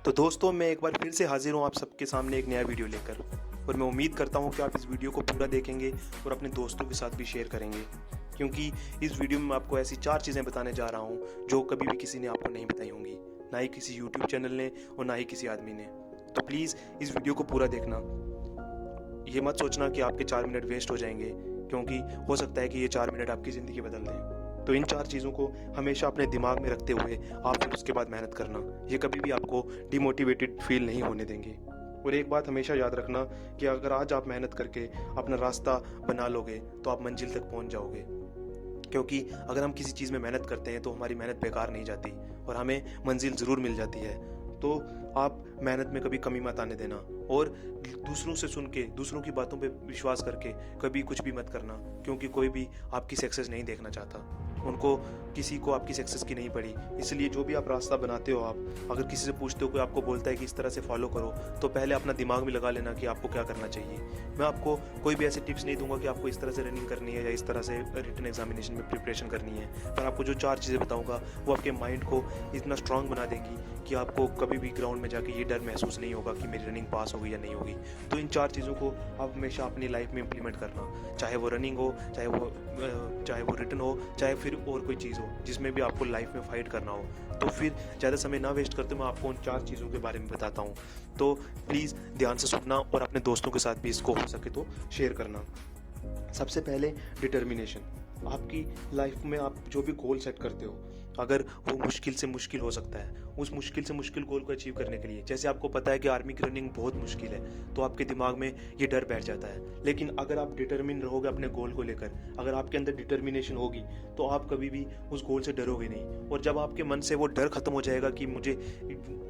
तो दोस्तों, मैं एक बार फिर से हाजिर हूँ आप सबके सामने एक नया वीडियो लेकर। और मैं उम्मीद करता हूँ कि आप इस वीडियो को पूरा देखेंगे और अपने दोस्तों के साथ भी शेयर करेंगे, क्योंकि इस वीडियो में मैं आपको ऐसी 4 चीज़ें बताने जा रहा हूँ जो कभी भी किसी ने आपको नहीं बताई होंगी, ना ही किसी यूट्यूब चैनल ने और ना ही किसी आदमी ने। तो प्लीज़ इस वीडियो को पूरा देखना। ये मत सोचना कि आपके 4 मिनट वेस्ट हो जाएंगे, क्योंकि हो सकता है कि ये 4 मिनट आपकी ज़िंदगी बदल दें। तो इन 4 चीज़ों को हमेशा अपने दिमाग में रखते हुए आप फिर उसके बाद मेहनत करना। ये कभी भी आपको डिमोटिवेटेड फील नहीं होने देंगे। और एक बात हमेशा याद रखना कि अगर आज आप मेहनत करके अपना रास्ता बना लोगे तो आप मंजिल तक पहुंच जाओगे। क्योंकि अगर हम किसी चीज़ में मेहनत करते हैं तो हमारी मेहनत बेकार नहीं जाती और हमें मंजिल ज़रूर मिल जाती है। तो आप मेहनत में कभी कमी मत आने देना, और दूसरों से सुन के, दूसरों की बातों पे विश्वास करके कभी कुछ भी मत करना, क्योंकि कोई भी आपकी सक्सेस नहीं देखना चाहता। उनको, किसी को आपकी सक्सेस की नहीं पड़ी। इसलिए जो भी आप रास्ता बनाते हो, आप अगर किसी से पूछते हो, कोई आपको बोलता है कि इस तरह से फॉलो करो, तो पहले अपना दिमाग में लगा लेना कि आपको क्या करना चाहिए। मैं आपको कोई भी ऐसे टिप्स नहीं दूंगा कि आपको इस तरह से रनिंग करनी है या इस तरह से रिटन एग्जामिनेशन में प्रिपरेशन करनी है, पर आपको जो 4 चीज़ें बताऊंगा वो आपके माइंड को इतना स्ट्रांग बना देंगी कि आपको कभी भी ग्राउंड में जाके ये डर महसूस नहीं होगा कि मेरी रनिंग पास होगी या नहीं होगी। तो इन 4 चीज़ों को आप हमेशा अपनी लाइफ में इम्प्लीमेंट करना, चाहे वो रनिंग हो, चाहे वो रिटन हो, चाहे फिर और कोई चीज़ हो जिसमें भी आपको लाइफ में फाइट करना हो। तो फिर ज़्यादा समय ना वेस्ट करते मैं आपको उन 4 चीज़ों के बारे में बताता हूँ। तो प्लीज़ ध्यान से सुनना और अपने दोस्तों के साथ भी इसको हो सके तो शेयर करना। सबसे पहले डिटर्मिनेशन। आपकी लाइफ में आप जो भी गोल सेट करते हो, अगर वो मुश्किल से मुश्किल हो सकता है, उस मुश्किल से मुश्किल गोल को अचीव करने के लिए, जैसे आपको पता है कि आर्मी की रनिंग बहुत मुश्किल है, तो आपके दिमाग में ये डर बैठ जाता है। लेकिन अगर आप डिटर्मिन रहोगे अपने गोल को लेकर, अगर आपके अंदर डिटर्मिनेशन होगी, तो आप कभी भी उस गोल से डरोगे नहीं। और जब आपके मन से वो डर खत्म हो जाएगा कि मुझे,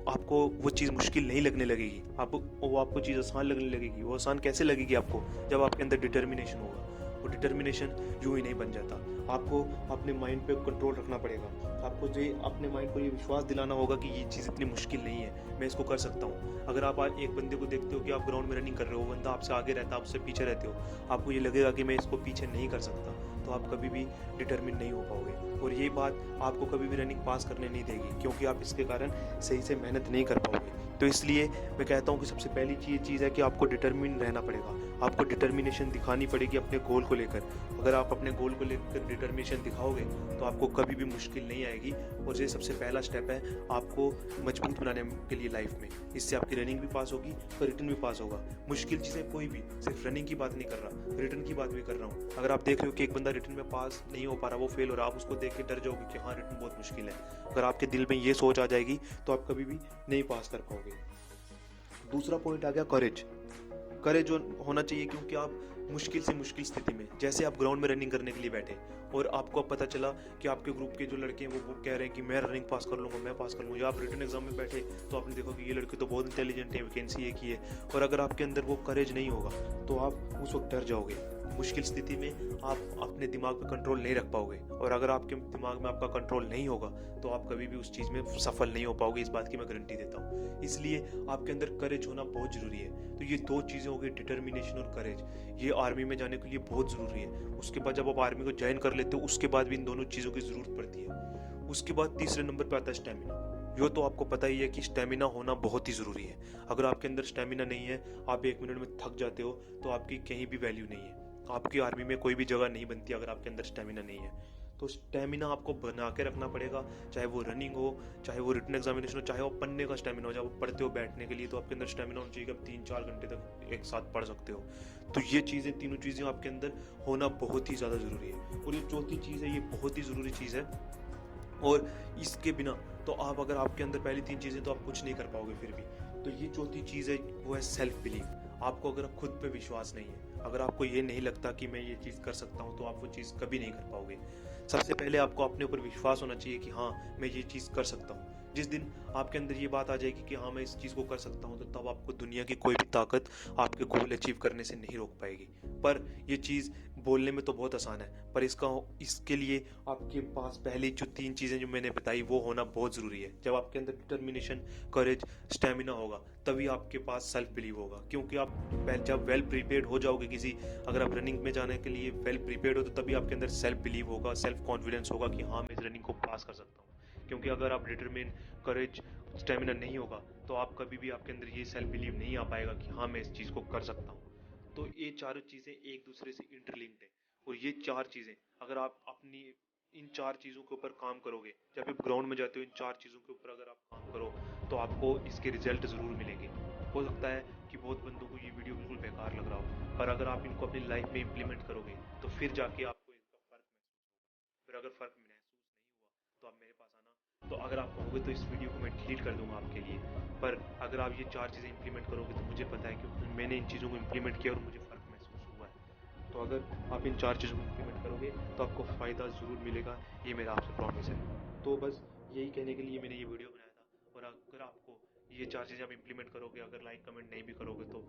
आपको वो चीज़ मुश्किल नहीं लगने लगेगी, आपको चीज़ आसान लगने लगेगी। वो आसान कैसे लगेगी आपको? जब आपके अंदर डिटर्मिनेशन होगा। और डिटर्मिनेशन यूं ही नहीं बन जाता। आपको अपने माइंड पे कंट्रोल रखना पड़ेगा। आपको जो अपने माइंड को ये विश्वास दिलाना होगा कि ये चीज़ इतनी मुश्किल नहीं है, मैं इसको कर सकता हूँ। अगर आप आज एक बंदे को देखते हो कि आप ग्राउंड में रनिंग कर रहे हो, बंदा आपसे आगे रहता है, आप उससे पीछे रहते हो, आपको ये लगेगा कि मैं इसको पीछे नहीं कर सकता, तो आप कभी भी डिटर्मिन नहीं हो पाओगे। और ये बात आपको कभी भी रनिंग पास करने नहीं देगी, क्योंकि आप इसके कारण सही से मेहनत नहीं कर पाओगे। तो इसलिए मैं कहता हूँ कि सबसे पहली चीज़ है कि आपको डिटर्मिन रहना पड़ेगा। आपको डिटर्मिनेशन दिखानी पड़ेगी अपने गोल को लेकर। अगर आप अपने गोल को लेकर डिटर्मिनेशन दिखाओगे तो आपको कभी भी मुश्किल नहीं आएगी। और ये सबसे पहला स्टेप है आपको मजबूत बनाने के लिए लाइफ में। इससे आपकी रनिंग भी पास होगी और रिटन भी पास होगा। मुश्किल चीज़ें कोई भी, सिर्फ रनिंग की बात नहीं कर रहा, रिटन की बात भी कर रहा हूँ। अगर आप देख रहे हो कि एक बंदा रिटन में पास नहीं हो पा रहा, वो फेल हो रहा, आप उसको देख के डर जाओगे कि हाँ, रिटन बहुत मुश्किल है। अगर आपके दिल में ये सोच आ जाएगी तो आप कभी भी नहीं पास कर पाओगे। दूसरा पॉइंट आ गया करेज। करेज होना चाहिए, क्योंकि आप मुश्किल से मुश्किल स्थिति में, जैसे आप ग्राउंड में रनिंग करने के लिए बैठे और आपको अब पता चला कि आपके ग्रुप के जो लड़के हैं वो कह रहे हैं कि मैं रनिंग पास कर लूँगा, मैं पास कर लूँगा, या आप रिटन एग्जाम में बैठे तो आपने देखा कि ये लड़के तो बहुत इंटेलिजेंट है, वैकेंसी एक ही है। और अगर आपके अंदर वो करेज नहीं होगा तो आप उस वक्त डर जाओगे। मुश्किल स्थिति में आप अपने दिमाग पर कंट्रोल नहीं रख पाओगे, और अगर आपके दिमाग में आपका कंट्रोल नहीं होगा तो आप कभी भी उस चीज़ में सफल नहीं हो पाओगे। इस बात की मैं गारंटी देता हूँ। इसलिए आपके अंदर करेज होना बहुत ज़रूरी है। तो ये 2 चीज़ें हो गई, डिटर्मिनेशन और करेज। ये आर्मी में जाने के लिए बहुत ज़रूरी है। उसके बाद जब आप आर्मी को ज्वाइन कर लेते हो, उसके बाद भी इन दोनों चीज़ों की ज़रूरत पड़ती है। उसके बाद तीसरे नंबर पर आता है स्टेमिना। यो तो आपको पता ही है कि स्टेमिना होना बहुत ही ज़रूरी है। अगर आपके अंदर स्टेमिना नहीं है, आप 1 मिनट में थक जाते हो, तो आपकी कहीं भी वैल्यू नहीं है। आपकी आर्मी में कोई भी जगह नहीं बनती अगर आपके अंदर स्टेमिना नहीं है। तो स्टेमिना आपको बना के रखना पड़ेगा, चाहे वो रनिंग हो, चाहे वो रिटन एग्जामिनेशन हो, चाहे वो पढ़ने का स्टेमिना हो। जब आप पढ़ते हो बैठने के लिए, तो आपके अंदर स्टेमिना होना चाहिए कि आप 3-4 घंटे तक एक साथ पढ़ सकते हो। तो ये चीज़ें, तीनों चीज़ें आपके अंदर होना बहुत ही ज़्यादा ज़रूरी है। और ये चौथी चीज़ है, ये बहुत ही ज़रूरी चीज़ है, और इसके बिना तो आप, अगर आपके अंदर पहली 3 चीज़ें, तो आप कुछ नहीं कर पाओगे फिर भी। तो ये चौथी चीज़ है, वो है सेल्फ बिलीव। आपको अगर खुद पे विश्वास नहीं है, अगर आपको ये नहीं लगता कि मैं ये चीज़ कर सकता हूँ, तो आप वो चीज़ कभी नहीं कर पाओगे। सबसे पहले आपको अपने ऊपर विश्वास होना चाहिए कि हाँ, मैं ये चीज़ कर सकता हूँ। जिस दिन आपके अंदर ये बात आ जाएगी कि हाँ, मैं इस चीज़ को कर सकता हूँ, तो तब आपको दुनिया की कोई भी ताकत आपके गोल अचीव करने से नहीं रोक पाएगी। पर ये चीज़ बोलने में तो बहुत आसान है, पर इसके लिए आपके पास पहली जो 3 चीज़ें जो मैंने बताई वो होना बहुत ज़रूरी है। जब आपके अंदर डिटर्मिनेशन, करेज, स्टेमिना होगा, तभी आपके पास सेल्फ बिलीव होगा। क्योंकि आप जब वेल प्रिपेयर्ड हो जाओगे अगर आप रनिंग में जाने के लिए वेल प्रिपेयर्ड हो, तो तभी आपके अंदर सेल्फ बिलीव होगा, सेल्फ कॉन्फिडेंस होगा कि हाँ, मैं इस रनिंग को पास कर सकता हूँ। क्योंकि अगर आप डिटरमिन, करेज, स्टेमिना नहीं होगा, तो आप कभी भी आपके अंदर ये सेल्फ बिलीव नहीं आ पाएगा कि हाँ मैं इस चीज़ को कर सकता हूँ। तो ये चारों चीज़ें एक दूसरे से इंटरलिंक्ड है, और ये चार चीज़ें अगर आप अपनी इन चार चीज़ों के ऊपर काम करोगे, जब आप ग्राउंड में जाते हो इन चार चीज़ों के ऊपर अगर आप काम करो तो आपको इसके रिजल्ट ज़रूर मिलेंगे। हो सकता है कि बहुत बंदों को ये वीडियो बिल्कुल बेकार लग रहा हो, पर अगर आप इनको अपनी लाइफ में इम्प्लीमेंट करोगे तो फिर जाके आपको इसका फ़र्क महसूस होगा। फिर अगर फ़र्क महसूस नहीं हुआ तो आप मेरे पास आना। तो अगर आप कहोगे तो इस वीडियो को मैं डिलीट कर दूंगा आपके लिए, पर अगर आप ये चार चीज़ें इंप्लीमेंट करोगे तो मुझे पता है कि मैंने इन चीज़ों को इंप्लीमेंट किया और मुझे फ़र्क महसूस हुआ है। तो अगर आप इन चार चीज़ों को इंप्लीमेंट करोगे तो आपको फ़ायदा ज़रूर मिलेगा, ये मेरा आपसे प्रॉमिस है। तो बस यही कहने के लिए मैंने ये वीडियो बनाया था। और अगर आपको ये चार चीज़ें आप इंप्लीमेंट करोगे, अगर लाइक कमेंट नहीं भी करोगे तो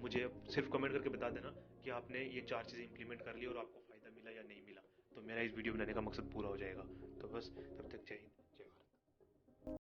मुझे सिर्फ कमेंट करके बता देना कि आपने ये चार चीज़ें इंप्लीमेंट कर ली और आपको फ़ायदा मिला या नहीं मिला। तो मेरा इस वीडियो बनाने का मकसद पूरा हो जाएगा। तो बस तब तक जय हिंद।